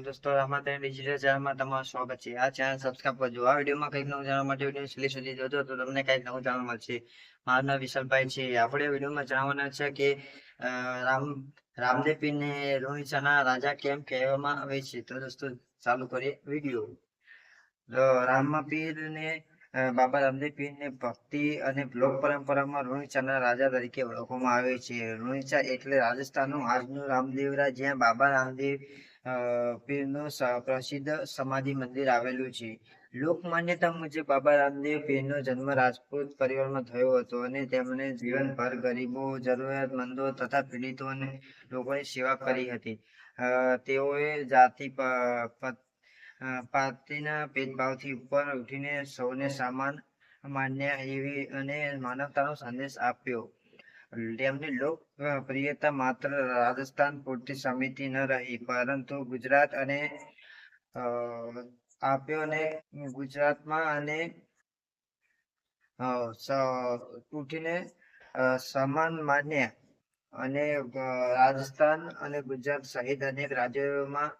દોસ્તો રામાતણ ડિજિટલ ચેનલમાં તમારું સ્વાગત છે. આ ચેનલ સબસ્ક્રાઇબ કરજો. આ વિડીયોમાં કંઈક નવું જાણવા માટે વિડીયો છેલ્લે સુધી જોજો તો તમને કંઈક નવું જાણવા મળશે. મારું નામ વિશાલભાઈ છે. આપણે વિડીયોમાં જાણવાના છે કે અ, રામ રામદેવ પીરને લોણીચાના રાજા કેમ કહેવામાં આવે છે. તો દોસ્તો ચાલુ કરીએ વિડીયો. તો રામા પીરને બાબા રામદેવ પીરને ભક્તિ અને લોક પરંપરામાં લોણીચાના રાજા તરીકે ઓળખવામાં આવે છે. લોણીચા એટલે રાજસ્થાનનું આજનું રામદેવરા, જ્યાં બાબા રામદેવ પીરનું પ્રસિદ્ધ સમાધિ મંદિર આવેલું છે. લોક માન્યતા મુજબ બાબા રામદેવ પીરનો જન્મ રાજપૂત પરિવારમાં થયો હતો અને તેમણે જીવનભર ગરીબો, જરૂરિયાતમંદો તથા પીડિતો અને લોકોની સેવા કરી હતી. તેઓએ પાર્ટીના ભેદભાવથી ઉપર ઉઠીને સૌને સમાન માન્યા એવી અને માનવતાનો સંદેશ આપ્યો. તેમની લોકપ્રિયતા માત્ર રાજસ્થાન પૂરતી સીમિત ન રહી, પરંતુ ગુજરાત અને અ, આપ્યો અને ગુજરાતમાં અને ઉઠીને સમાન માન્યા અને રાજસ્થાન અને ગુજરાત સહિત અનેક રાજ્યોમાં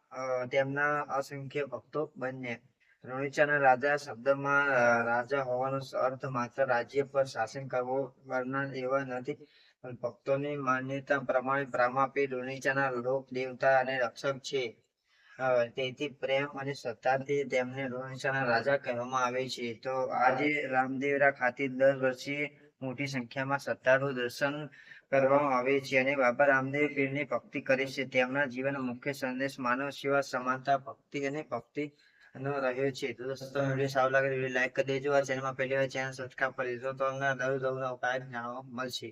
તેમના અસંખ્ય ભક્તો બન્યા. લોણીચાના રાજા શબ્દમાં રાજા હોવાનો અર્થ માત્ર રાજ્ય પર શાસન કરનાર એવા નથી, પણ ભક્તોની માન્યતા પ્રમાણે રામાપીર લોણીચાના લોક દેવતા અને રક્ષક છે. તેથી પ્રેમ અને શ્રદ્ધાથી તેમને લોણીચાના રાજા કહેવામાં આવે છે. તો આજે રામદેવરા ખાતે દર વર્ષે મોટી સંખ્યામાં શ્રદ્ધાળુ દર્શન કરવામાં આવે છે અને બાબા રામદેવ પીરની ભક્તિ કરે છે. તેમના જીવનનો મુખ્ય સંદેશ માનવ સેવા, સમાનતા, ભક્તિ અને ભક્તિ નો રહ્યો છે. તો દોસ્તો વિડીયો સારો લાગે તો લાઈક કરી દેજો. આ ચેનલમાં પહેલી વાર ચેનલ સબસ્ક્રાઇબ કરી દેજો તો તમને નવું નવું જાણવા મળશે.